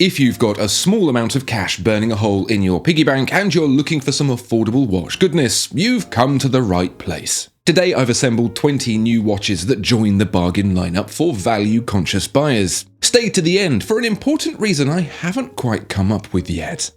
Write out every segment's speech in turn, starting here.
If you've got a small amount of cash burning a hole in your piggy bank and you're looking for some affordable watch goodness, you've come to the right place. Today I've assembled 20 new watches that join the bargain lineup for value-conscious buyers. Stay to the end for an important reason I haven't quite come up with yet.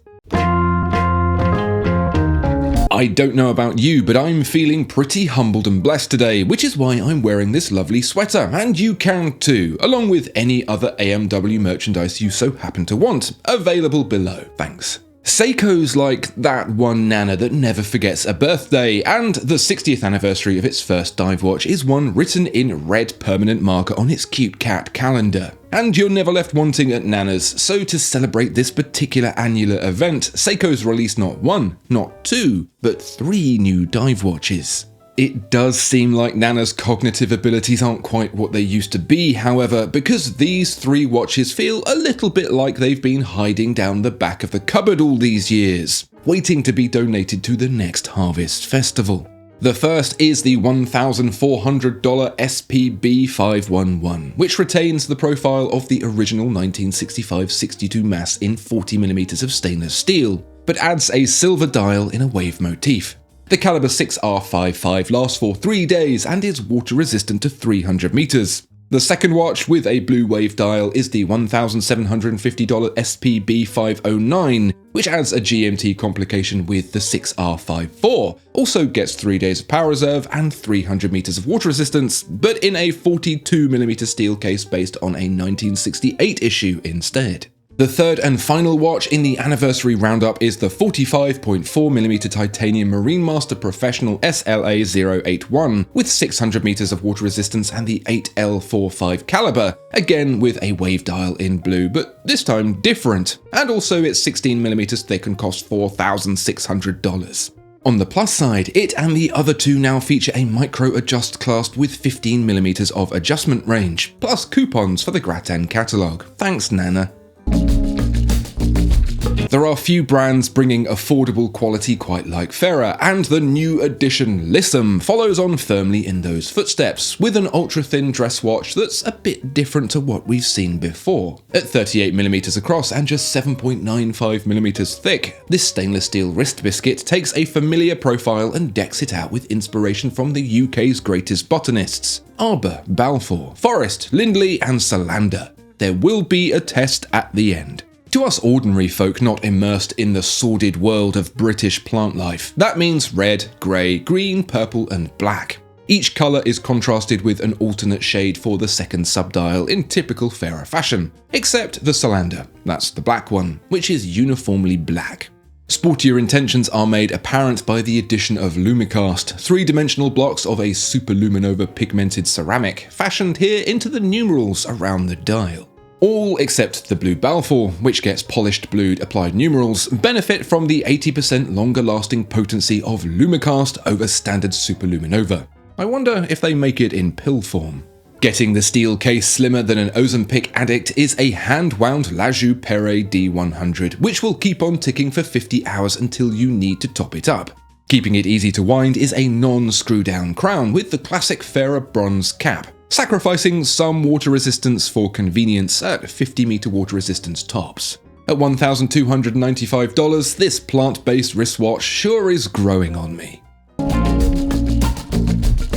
I don't know about you, but I'm feeling pretty humbled and blessed today, which is why I'm wearing this lovely sweater, and you can too, along with any other AMW merchandise you so happen to want, available below, thanks. Seiko's like that one nana that never forgets a birthday, and the 60th anniversary of its first dive watch is one written in red permanent marker on its cute cat calendar. And you're never left wanting at Nana's, so to celebrate this particular annular event, Seiko's released not one, not two, but 3 new dive watches. It does seem like Nana's cognitive abilities aren't quite what they used to be, however, because these 3 watches feel a little bit like they've been hiding down the back of the cupboard all these years, waiting to be donated to the next Harvest Festival. The first is the $1,400 SPB511, which retains the profile of the original 1965-62 mass in 40mm of stainless steel, but adds a silver dial in a wave motif. The caliber 6R55 lasts for 3 days and is water resistant to 300 meters. The second watch with a blue wave dial is the $1,750 SPB509, which adds a GMT complication with the 6R54, also gets 3 days of power reserve and 300 meters of water resistance, but in a 42mm steel case based on a 1968 issue instead. The third and final watch in the anniversary roundup is the 45.4mm titanium Marine Master Professional SLA081 with 600 meters of water resistance and the 8L45 caliber, again with a wave dial in blue, but this time different, and also it's 16mm thick and costs $4,600. On the plus side, it and the other 2 now feature a micro adjust clasp with 15mm of adjustment range, plus coupons for the Gratin catalogue. Thanks, Nana. There are few brands bringing affordable quality quite like Ferrer, and the new edition Lissom follows on firmly in those footsteps, with an ultra-thin dress watch that's a bit different to what we've seen before. At 38mm across and just 7.95mm thick, this stainless steel wrist biscuit takes a familiar profile and decks it out with inspiration from the UK's greatest botanists: Arbour, Balfour, Forest, Lindley and Solander. There will be a test at the end. To us ordinary folk not immersed in the sordid world of British plant life, that means red, grey, green, purple and black. Each colour is contrasted with an alternate shade for the second subdial in typical Ferrer fashion, except the Solander, that's the black one, which is uniformly black. Sportier intentions are made apparent by the addition of Lumicast, 3-dimensional blocks of a superluminova pigmented ceramic, fashioned here into the numerals around the dial. All except the blue Balfour, which gets polished blued applied numerals, benefit from the 80% longer lasting potency of Lumicast over standard superluminova. I wonder if they make it in pill form. Getting the steel case slimmer than an Ozempic addict is a hand-wound Lajou Perret D100, which will keep on ticking for 50 hours until you need to top it up. Keeping it easy to wind is a non-screw-down crown with the classic Ferrer bronze cap, sacrificing some water resistance for convenience at 50-meter water resistance tops. At $1,295, this plant-based wristwatch sure is growing on me.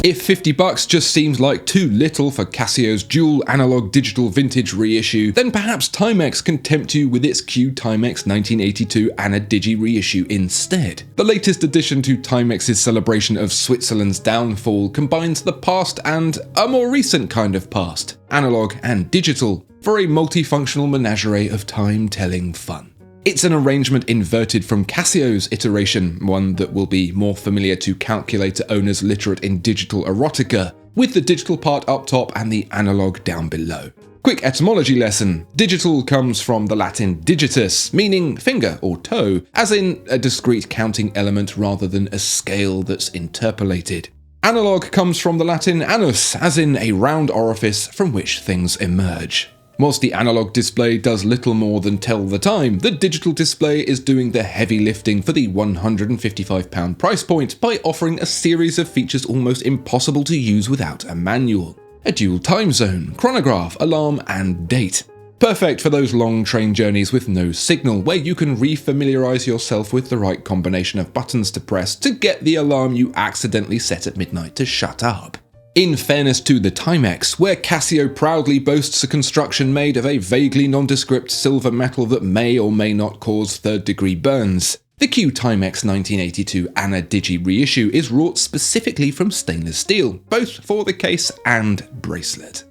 If $50 just seems like too little for Casio's dual analog digital vintage reissue, then perhaps Timex can tempt you with its Q Timex 1982 Ana-Digi reissue instead. The latest addition to Timex's celebration of Switzerland's downfall combines the past and a more recent kind of past, analog and digital, for a multifunctional menagerie of time-telling fun. It's an arrangement inverted from Casio's iteration, one that will be more familiar to calculator owners literate in digital erotica, with the digital part up top and the analog down below. Quick etymology lesson: digital comes from the Latin digitus, meaning finger or toe, as in a discrete counting element rather than a scale that's interpolated. Analog comes from the Latin annus, as in a round orifice from which things emerge. Whilst the analog display does little more than tell the time, the digital display is doing the heavy lifting for the £155 price point by offering a series of features almost impossible to use without a manual. A dual time zone, chronograph, alarm and date. Perfect for those long train journeys with no signal, where you can re-familiarise yourself with the right combination of buttons to press to get the alarm you accidentally set at midnight to shut up. In fairness to the Timex, where Casio proudly boasts a construction made of a vaguely nondescript silver metal that may or may not cause third-degree burns, the Q Timex 1982 Ana-Digi reissue is wrought specifically from stainless steel, both for the case and bracelet.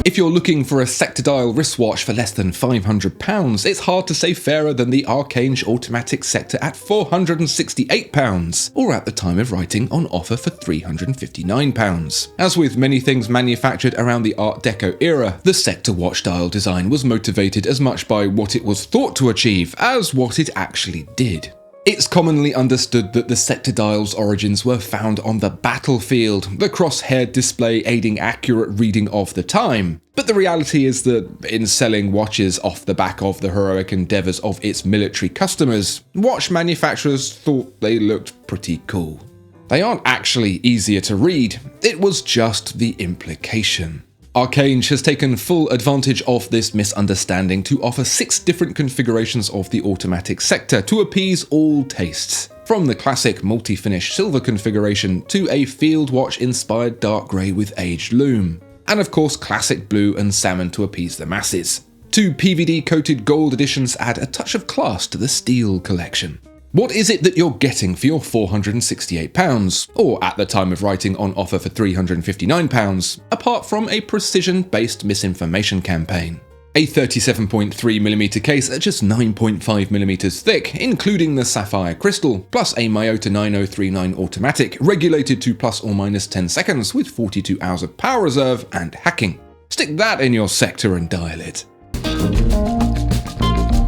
If you're looking for a sector-dial wristwatch for less than £500, it's hard to say fairer than the Arcange automatic sector at £468, or at the time of writing on offer for £359. As with many things manufactured around the Art Deco era, the sector watch dial design was motivated as much by what it was thought to achieve as what it actually did. It's commonly understood that the sector dial's origins were found on the battlefield, the crosshair display aiding accurate reading of the time. But the reality is that in selling watches off the back of the heroic endeavours of its military customers, watch manufacturers thought they looked pretty cool. They aren't actually easier to read, it was just the implication. Arcange has taken full advantage of this misunderstanding to offer 6 different configurations of the automatic sector to appease all tastes, from the classic multi-finish silver configuration to a field watch-inspired dark grey with aged loom, and of course classic blue and salmon to appease the masses. 2 PVD-coated gold editions add a touch of class to the steel collection. What is it that you're getting for your £468, or at the time of writing on offer for £359, apart from a precision-based misinformation campaign? A 37.3mm case at just 9.5mm thick, including the sapphire crystal, plus a Miyota 9039 automatic, regulated to plus or minus 10 seconds with 42 hours of power reserve and hacking. Stick that in your sector and dial it.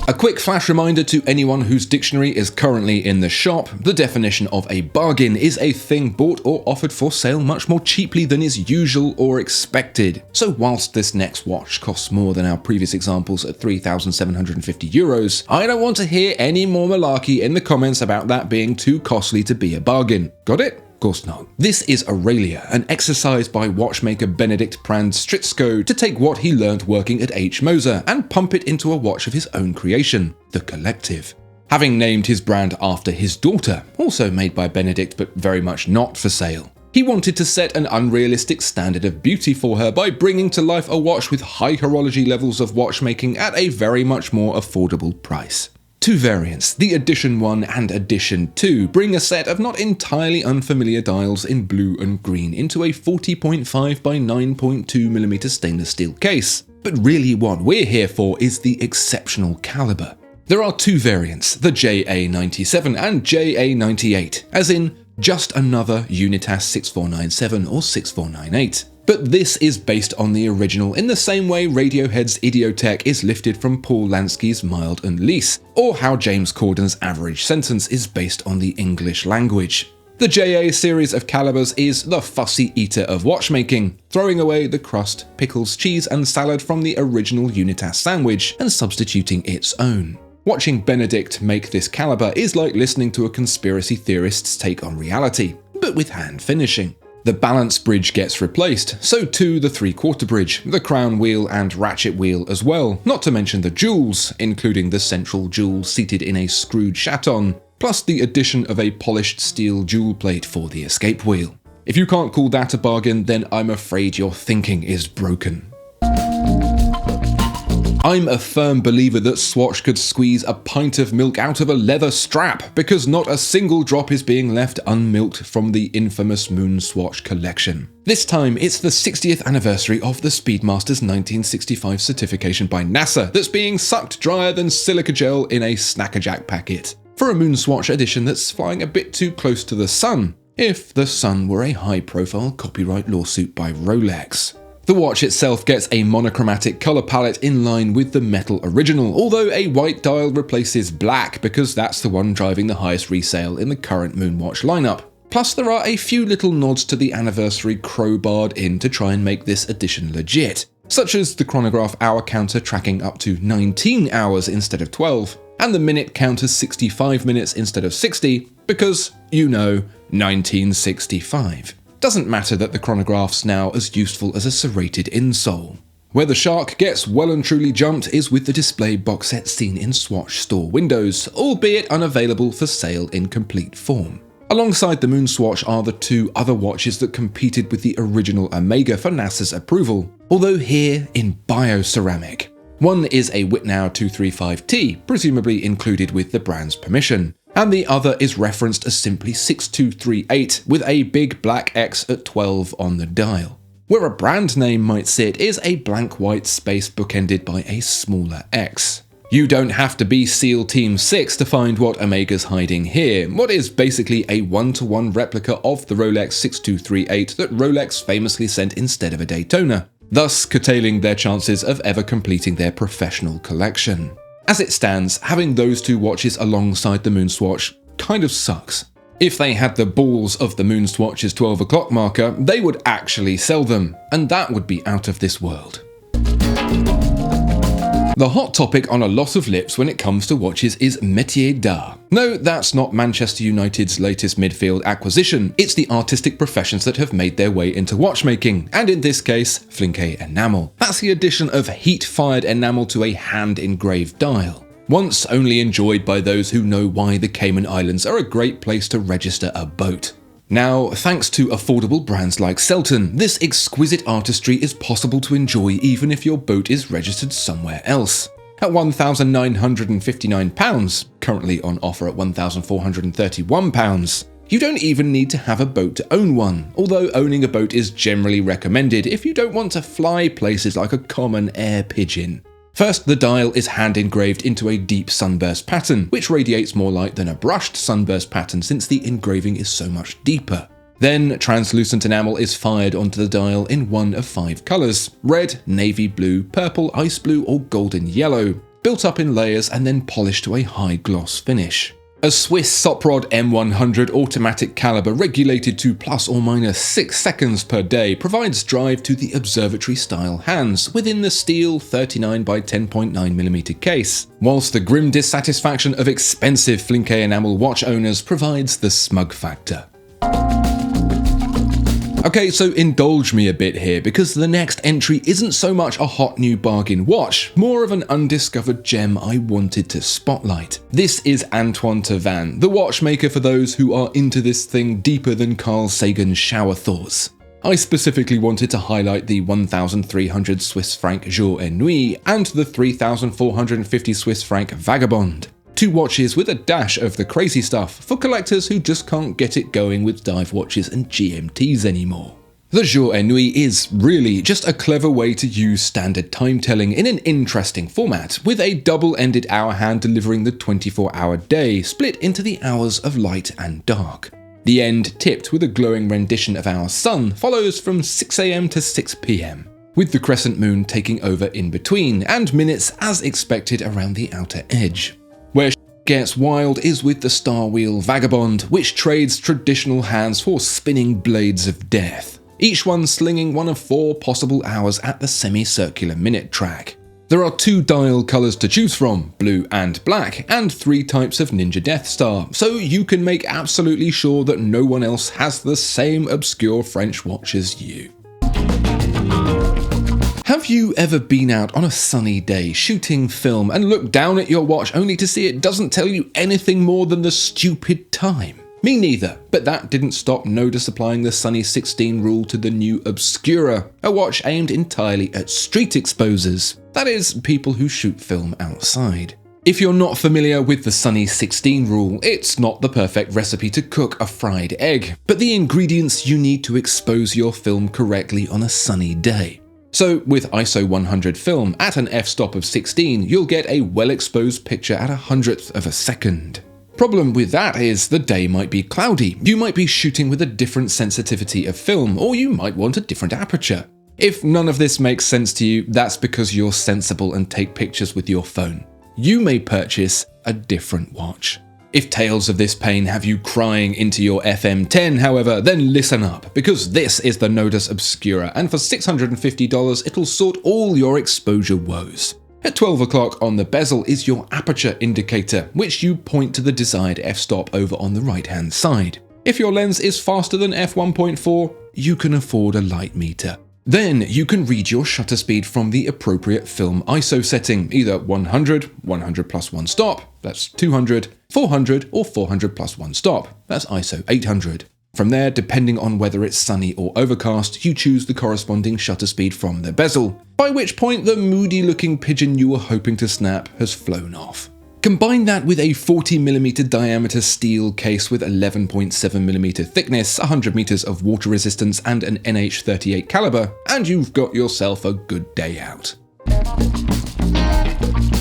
A quick flash reminder to anyone whose dictionary is currently in the shop, the definition of a bargain is a thing bought or offered for sale much more cheaply than is usual or expected. So whilst this next watch costs more than our previous examples at €3,750, I don't want to hear any more malarkey in the comments about that being too costly to be a bargain. Got it? Of course not. This is Aurelia, an exercise by watchmaker Benedikt Prandtl to take what he learnt working at H. Moser and pump it into a watch of his own creation, the Kollektiv. Having named his brand after his daughter, also made by Benedikt but very much not for sale, he wanted to set an unrealistic standard of beauty for her by bringing to life a watch with high horology levels of watchmaking at a very much more affordable price. 2 variants, the Edition 1 and Edition 2, bring a set of not entirely unfamiliar dials in blue and green into a 40.5 by 9.2mm stainless steel case. But really what we're here for is the exceptional caliber. There are 2 variants, the JA97 and JA98, as in just another Unitas 6497 or 6498. But this is based on the original in the same way Radiohead's Idiotech is lifted from Paul Lansky's Mild and Lease, or how James Corden's Average Sentence is based on the English language. The JA series of calibers is the fussy eater of watchmaking, throwing away the crust, pickles, cheese and salad from the original Unitas sandwich and substituting its own. Watching Benedikt make this caliber is like listening to a conspiracy theorist's take on reality, but with hand finishing. The balance bridge gets replaced, so too the 3/4 bridge, the crown wheel and ratchet wheel as well, not to mention the jewels, including the central jewel seated in a screwed chaton, plus the addition of a polished steel jewel plate for the escape wheel. If you can't call that a bargain, then I'm afraid your thinking is broken. I'm a firm believer that Swatch could squeeze a pint of milk out of a leather strap, because not a single drop is being left unmilked from the infamous Moonswatch collection. This time, it's the 60th anniversary of the Speedmaster's 1965 certification by NASA that's being sucked drier than silica gel in a Snackerjack packet, for a Moonswatch edition that's flying a bit too close to the sun, if the sun were a high-profile copyright lawsuit by Rolex. The watch itself gets a monochromatic colour palette in line with the metal original, although a white dial replaces black because that's the one driving the highest resale in the current Moonwatch lineup. Plus there are a few little nods to the anniversary crowbarred in to try and make this edition legit, such as the chronograph hour counter tracking up to 19 hours instead of 12, and the minute counter 65 minutes instead of 60, because, you know, 1965. Doesn't matter that the chronograph's now as useful as a serrated insole. Where the shark gets well and truly jumped is with the display box set seen in Swatch store windows, albeit unavailable for sale in complete form. Alongside the Moonswatch are the two other watches that competed with the original Omega for NASA's approval, although here in bioceramic. One is a Wittnauer 235T, presumably included with the brand's permission, and the other is referenced as simply 6238 with a big black X at 12 on the dial. Where a brand name might sit is a blank white space bookended by a smaller X. You don't have to be SEAL Team 6 to find what Omega's hiding here, what is basically a one-to-one replica of the Rolex 6238 that Rolex famously sent instead of a Daytona, thus curtailing their chances of ever completing their professional collection. As it stands, having those two watches alongside the Moonswatch kind of sucks. If they had the balls of the Moonswatch's 12 o'clock marker, they would actually sell them, and that would be out of this world. The hot topic on a lot of lips when it comes to watches is métier d'art. No, that's not Manchester United's latest midfield acquisition, it's the artistic professions that have made their way into watchmaking, and in this case, Flinke enamel. That's the addition of heat-fired enamel to a hand-engraved dial. Once only enjoyed by those who know why the Cayman Islands are a great place to register a boat. Now, thanks to affordable brands like Selten, this exquisite artistry is possible to enjoy even if your boat is registered somewhere else. At £1,959, currently on offer at £1,431, you don't even need to have a boat to own one, although owning a boat is generally recommended if you don't want to fly places like a common air pigeon. First, the dial is hand-engraved into a deep sunburst pattern, which radiates more light than a brushed sunburst pattern since the engraving is so much deeper. Then, translucent enamel is fired onto the dial in one of 5 colours: red, navy blue, purple, ice blue or golden yellow, built up in layers and then polished to a high gloss finish. A Swiss Soprod M100 automatic caliber regulated to plus or minus 6 seconds per day provides drive to the observatory style hands within the steel 39 by 10.9mm case, whilst the grim dissatisfaction of expensive Flinke enamel watch owners provides the smug factor. Okay, so indulge me a bit here, because the next entry isn't so much a hot new bargain watch, more of an undiscovered gem I wanted to spotlight. This is Antoine Tavan, the watchmaker for those who are into this thing deeper than Carl Sagan's shower thoughts. I specifically wanted to highlight the 1,300 Swiss franc Jour et Nuit and the 3,450 Swiss franc Vagabond. Two watches with a dash of the crazy stuff for collectors who just can't get it going with dive watches and GMTs anymore. The Jour et Nuit is really just a clever way to use standard time telling in an interesting format, with a double-ended hour hand delivering the 24-hour day split into the hours of light and dark. The end, tipped with a glowing rendition of our sun, follows from 6 AM to 6 PM, with the crescent moon taking over in between, and minutes as expected around the outer edge. Where gets wild is with the Star Wheel Vagabond, which trades traditional hands for spinning blades of death, each one slinging one of 4 possible hours at the semicircular minute track. There are 2 dial colours to choose from, blue and black, and 3 types of Ninja Death Star, so you can make absolutely sure that no one else has the same obscure French watch as you. Have you ever been out on a sunny day shooting film and looked down at your watch only to see it doesn't tell you anything more than the stupid time? Me neither, but that didn't stop Nodus applying the Sunny 16 rule to the new Obscura, a watch aimed entirely at street exposers, that is, people who shoot film outside. If you're not familiar with the Sunny 16 rule, it's not the perfect recipe to cook a fried egg, but the ingredients you need to expose your film correctly on a sunny day. So with ISO 100 film at an f-stop of 16, you'll get a well-exposed picture at 100th of a second. Problem with that is the day might be cloudy, you might be shooting with a different sensitivity of film, or you might want a different aperture. If none of this makes sense to you, that's because you're sensible and take pictures with your phone. You may purchase a different watch. If tales of this pain have you crying into your FM10, however, then listen up, because this is the Nodus Obscura, and for $650 it'll sort all your exposure woes. At 12 o'clock on the bezel is your aperture indicator, which you point to the desired f-stop over on the right hand side. If your lens is faster than f1.4, you can afford a light meter. Then you can read your shutter speed from the appropriate film ISO setting, either 100, 100 plus 1 stop, that's 200, 400 or 400 plus 1 stop, that's ISO 800. From there, depending on whether it's sunny or overcast, you choose the corresponding shutter speed from the bezel, by which point the moody looking pigeon you were hoping to snap has flown off. Combine that with a 40mm diameter steel case with 11.7mm thickness, 100 meters of water resistance and an NH38 caliber, and you've got yourself a good day out.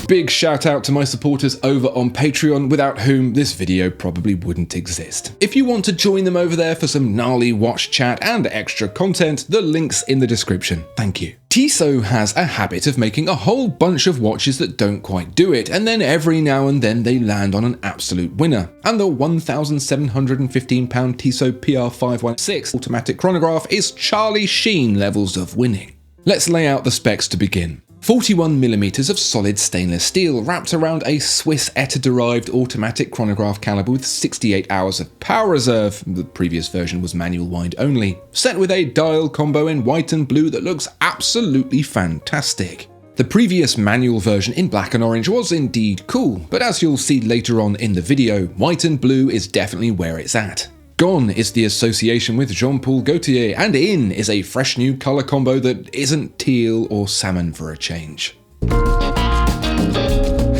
Big shout out to my supporters over on Patreon, without whom this video probably wouldn't exist. If you want to join them over there for some gnarly watch chat and extra content, the link's in the description. Thank you. Tissot has a habit of making a whole bunch of watches that don't quite do it, and then every now and then they land on an absolute winner. And the £1,715 Tissot PR516 automatic chronograph is Charlie Sheen levels of winning. Let's lay out the specs to begin. 41mm of solid stainless steel wrapped around a Swiss ETA-derived automatic chronograph caliber with 68 hours of power reserve, the previous version was manual wind only, set with a dial combo in white and blue that looks absolutely fantastic. The previous manual version in black and orange was indeed cool, but as you'll see later on in the video, white and blue is definitely where it's at. Gone is the association with Jean-Paul Gaultier, and in is a fresh new colour combo that isn't teal or salmon for a change.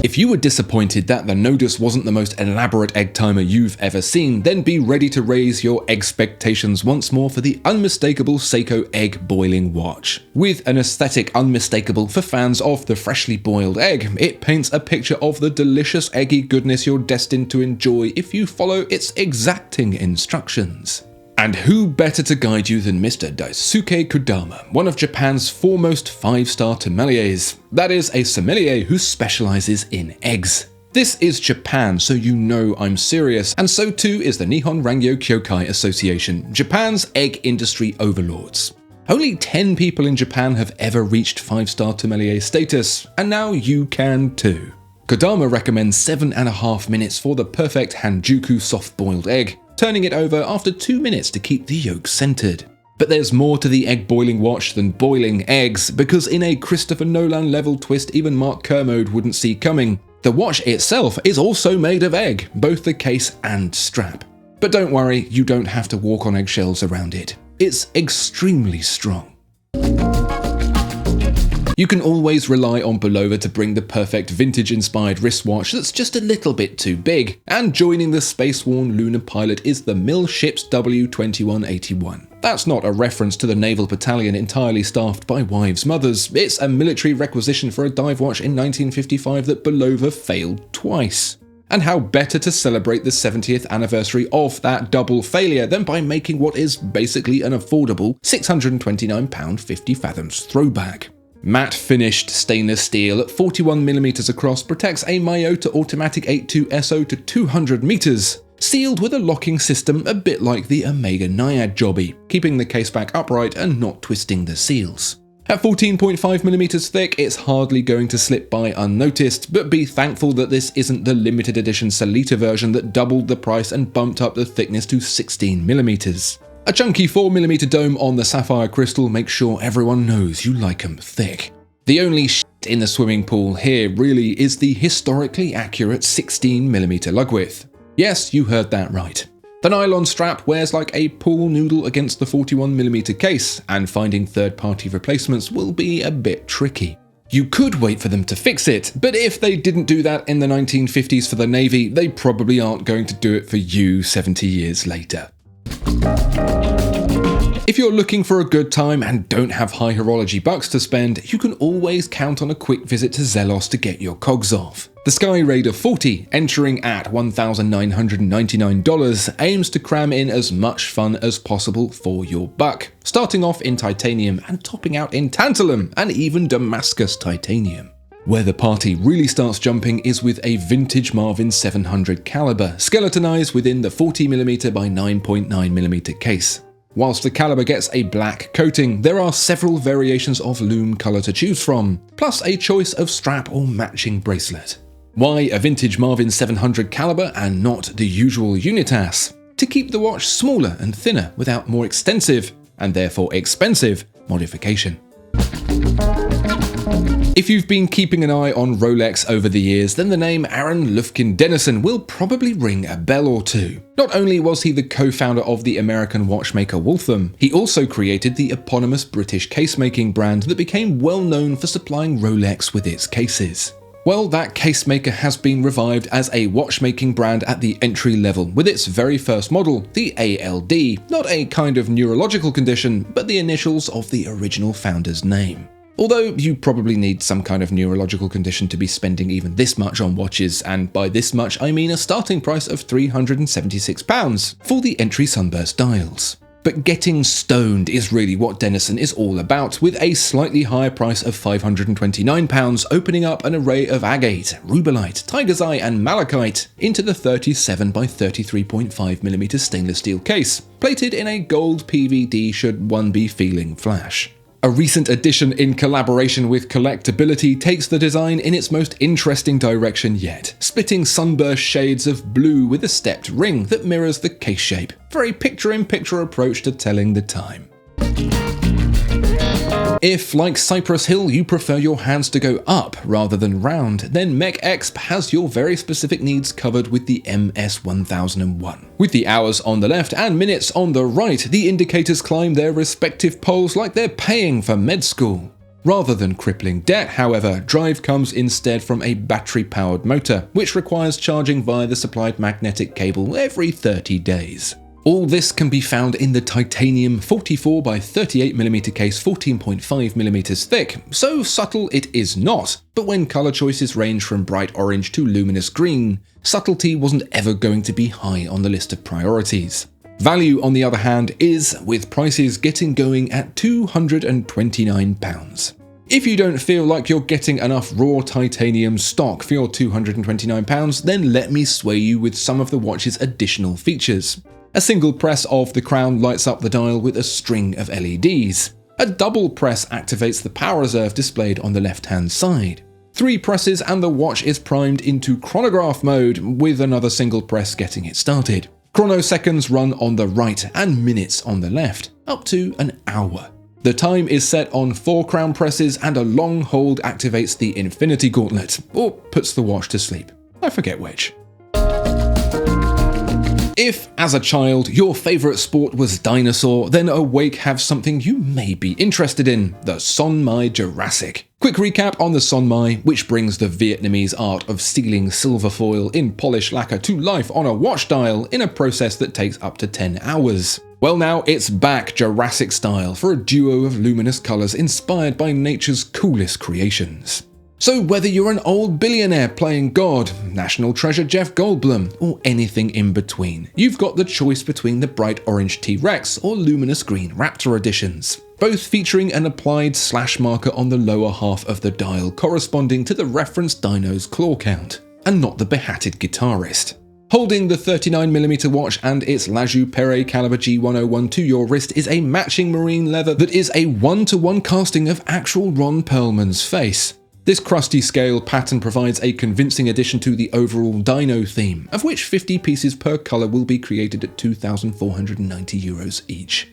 If you were disappointed that the Nodus wasn't the most elaborate egg timer you've ever seen, then be ready to raise your expectations once more for the unmistakable Seiko egg boiling watch. With an aesthetic unmistakable for fans of the freshly boiled egg, it paints a picture of the delicious eggy goodness you're destined to enjoy if you follow its exacting instructions. And who better to guide you than Mr. Daisuke Kodama, one of Japan's foremost 5-star sommeliers. That is, a sommelier who specializes in eggs. This is Japan, so you know I'm serious, and so too is the Nihon Rangyo Kyokai Association, Japan's egg industry overlords. Only 10 people in Japan have ever reached 5-star sommelier status, and now you can too. Kodama recommends 7.5 minutes for the perfect Hanjuku soft-boiled egg, turning it over after 2 minutes to keep the yolk centered. But there's more to the egg boiling watch than boiling eggs, because in a Christopher Nolan level twist even Mark Kermode wouldn't see coming, the watch itself is also made of egg, both the case and strap. But don't worry, you don't have to walk on eggshells around it. It's extremely strong. You can always rely on Bulova to bring the perfect vintage-inspired wristwatch that's just a little bit too big, and joining the space-worn lunar pilot is the Mil-Ships-W-2181. That's not a reference to the naval battalion entirely staffed by wives' mothers, it's a military requisition for a dive watch in 1955 that Bulova failed twice. And how better to celebrate the 70th anniversary of that double failure than by making what is basically an affordable £629 50 fathoms throwback. Matte finished stainless steel at 41mm across protects a Miyota automatic 8.2 SO to 200 meters, sealed with a locking system a bit like the Omega Naiad jobby, keeping the case back upright and not twisting the seals. At 14.5mm thick, it's hardly going to slip by unnoticed, but be thankful that this isn't the limited edition Selten version that doubled the price and bumped up the thickness to 16mm. A chunky 4mm dome on the sapphire crystal makes sure everyone knows you like 'em thick. The only shit in the swimming pool here really is the historically accurate 16mm lug width. Yes, you heard that right. The nylon strap wears like a pool noodle against the 41mm case, and finding third-party replacements will be a bit tricky. You could wait for them to fix it, but if they didn't do that in the 1950s for the Navy, they probably aren't going to do it for you 70 years later. If you're looking for a good time and don't have high horology bucks to spend, you can always count on a quick visit to Zelos to get your cogs off. The Skyraider 40, entering at $1,999, aims to cram in as much fun as possible for your buck, starting off in titanium and topping out in tantalum and even Damascus titanium. Where the party really starts jumping is with a vintage Marvin 700 caliber, skeletonized within the 40mm by 9.9mm case. Whilst the caliber gets a black coating, there are several variations of lume colour to choose from, plus a choice of strap or matching bracelet. Why a vintage Marvin 700 caliber and not the usual Unitas? To keep the watch smaller and thinner without more extensive, and therefore expensive, modification. If you've been keeping an eye on Rolex over the years, then the name Aaron Lufkin Dennison will probably ring a bell or two. Not only was he the co-founder of the American watchmaker Waltham, he also created the eponymous British case-making brand that became well known for supplying Rolex with its cases. Well, that casemaker has been revived as a watchmaking brand at the entry level with its very first model, the ALD, not a kind of neurological condition, but the initials of the original founder's name. Although you probably need some kind of neurological condition to be spending even this much on watches, and by this much I mean a starting price of £376 for the entry sunburst dials. But getting stoned is really what Dennison is all about, with a slightly higher price of £529 opening up an array of agate, rubellite, tiger's eye and malachite into the 37 by 33.5mm stainless steel case, plated in a gold PVD should one be feeling flash. A recent addition in collaboration with Collectability takes the design in its most interesting direction yet, splitting sunburst shades of blue with a stepped ring that mirrors the case shape, for a picture-in-picture approach to telling the time. If, like Cypress Hill, you prefer your hands to go up rather than round, then MECEXP has your very specific needs covered with the MS1001. With the hours on the left and minutes on the right, the indicators climb their respective poles like they're paying for med school. Rather than crippling debt, however, drive comes instead from a battery-powered motor, which requires charging via the supplied magnetic cable every 30 days. All this can be found in the titanium 44 by 38mm case 14.5mm thick, so subtle it is not, but when colour choices range from bright orange to luminous green, subtlety wasn't ever going to be high on the list of priorities. Value, on the other hand, is, with prices getting going at £229. If you don't feel like you're getting enough raw titanium stock for your £229, then let me sway you with some of the watch's additional features. A single press of the crown lights up the dial with a string of LEDs. A double press activates the power reserve displayed on the left-hand side. 3 presses and the watch is primed into chronograph mode, with another single press getting it started. Chrono seconds run on the right and minutes on the left, up to an hour. The time is set on 4 crown presses and a long hold activates the infinity gauntlet, or puts the watch to sleep. I forget which. If, as a child, your favourite sport was dinosaur, then Awake have something you may be interested in, the Son Mai Jurassic. Quick recap on the Son Mai, which brings the Vietnamese art of sealing silver foil in polished lacquer to life on a watch dial in a process that takes up to 10 hours. Well, now it's back Jurassic style for a duo of luminous colours inspired by nature's coolest creations. So whether you're an old billionaire playing God, National Treasure Jeff Goldblum, or anything in between, you've got the choice between the bright orange T-Rex or luminous green Raptor editions, both featuring an applied slash marker on the lower half of the dial corresponding to the reference dino's claw count, and not the behatted guitarist. Holding the 39mm watch and its Lajou Perret caliber G101 to your wrist is a matching marine leather that is a 1-to-1 casting of actual Ron Perlman's face. This crusty scale pattern provides a convincing addition to the overall dino theme, of which 50 pieces per colour will be created at €2,490 each.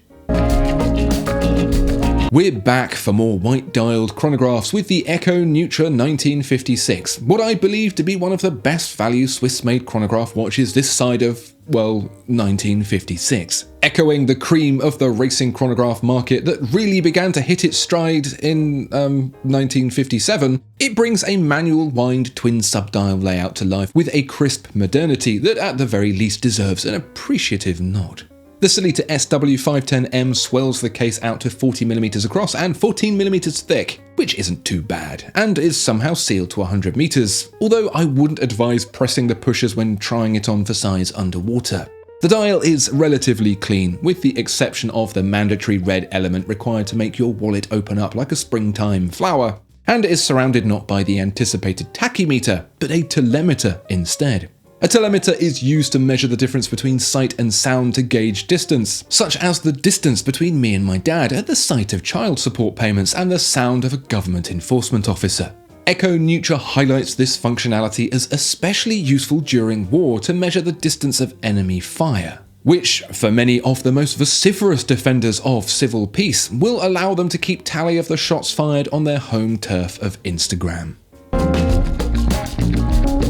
We're back for more white-dialed chronographs with the Echo Neutra 1956, what I believe to be one of the best value Swiss-made chronograph watches this side of, well, 1956. Echoing the cream of the racing chronograph market that really began to hit its stride in 1957, it brings a manual wind twin sub-dial layout to life with a crisp modernity that at the very least deserves an appreciative nod. The Sellita SW510M swells the case out to 40mm across and 14mm thick, which isn't too bad, and is somehow sealed to 100 meters, although I wouldn't advise pressing the pushers when trying it on for size underwater. The dial is relatively clean, with the exception of the mandatory red element required to make your wallet open up like a springtime flower, and is surrounded not by the anticipated tachymeter, but a telemeter instead. A telemeter is used to measure the difference between sight and sound to gauge distance, such as the distance between me and my dad at the sight of child support payments and the sound of a government enforcement officer. Echo Neutra highlights this functionality as especially useful during war to measure the distance of enemy fire. which, for many of the most vociferous defenders of civil peace, will allow them to keep tally of the shots fired on their home turf of Instagram.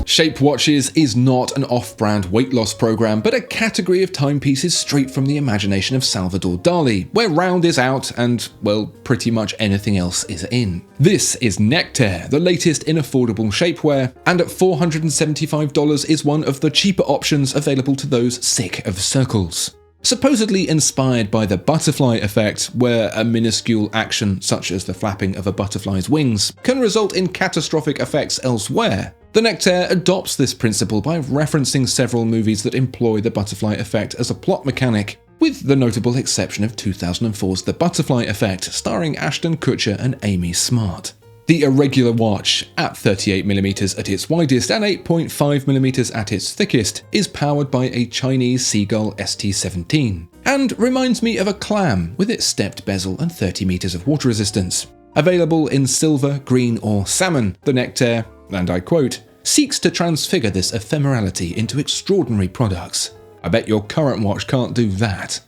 Shape Watches is not an off-brand weight loss program, but a category of timepieces straight from the imagination of Salvador Dali, where round is out and, well, pretty much anything else is in. This is Nectere, the latest in affordable shapewear, and at $475 is one of the cheaper options available to those sick of circles. Supposedly inspired by the butterfly effect, where a minuscule action such as the flapping of a butterfly's wings can result in catastrophic effects elsewhere, the Nectere adopts this principle by referencing several movies that employ the butterfly effect as a plot mechanic, with the notable exception of 2004's The Butterfly Effect, starring Ashton Kutcher and Amy Smart. The irregular watch, at 38mm at its widest and 8.5mm at its thickest, is powered by a Chinese Seagull ST17, and reminds me of a clam with its stepped bezel and 30 meters of water resistance. Available in silver, green or salmon, the Nectere, and I quote, seeks to transfigure this ephemerality into extraordinary products. I bet your current watch can't do that.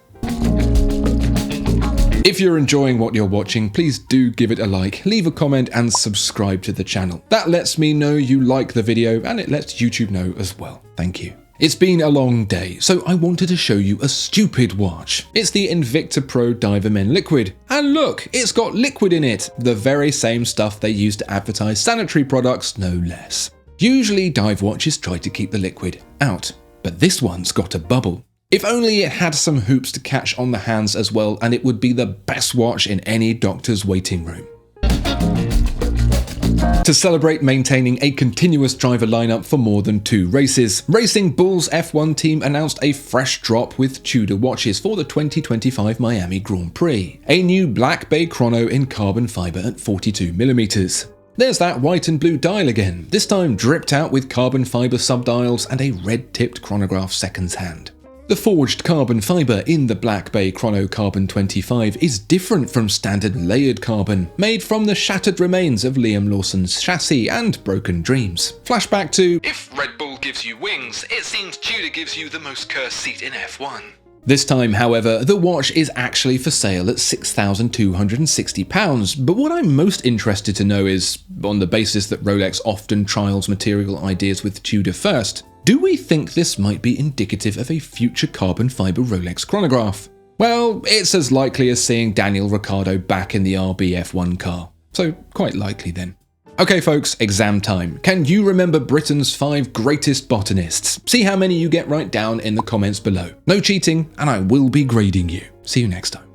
If you're enjoying what you're watching, please do give it a like, leave a comment and subscribe to the channel. That lets me know you like the video and it lets YouTube know as well. Thank you. It's been a long day, so I wanted to show you a stupid watch. It's the Invicta Pro Diver Men Liquid. And look, it's got liquid in it, the very same stuff they use to advertise sanitary products, no less. Usually dive watches try to keep the liquid out, but this one's got a bubble. If only it had some hoops to catch on the hands as well, and it would be the best watch in any doctor's waiting room. To celebrate maintaining a continuous driver lineup for more than 2 races, Racing Bull's F1 team announced a fresh drop with Tudor watches for the 2025 Miami Grand Prix. A new Black Bay Chrono in carbon fiber at 42mm. There's that white and blue dial again, this time dripped out with carbon fiber subdials and a red-tipped chronograph seconds hand. The forged carbon fiber in the Black Bay Chrono Carbon 25 is different from standard layered carbon, made from the shattered remains of Liam Lawson's chassis and broken dreams. Flashback to, if Red Bull gives you wings, it seems Tudor gives you the most cursed seat in F1. This time, however, the watch is actually for sale at £6,260, but what I'm most interested to know is, on the basis that Rolex often trials material ideas with Tudor first, do we think this might be indicative of a future carbon fiber Rolex chronograph? Well, it's as likely as seeing Daniel Ricciardo back in the RBF1 car, so quite likely then. Okay folks, exam time. Can you remember Britain's 5 greatest botanists? See how many you get right down in the comments below. No cheating, and I will be grading you. See you next time.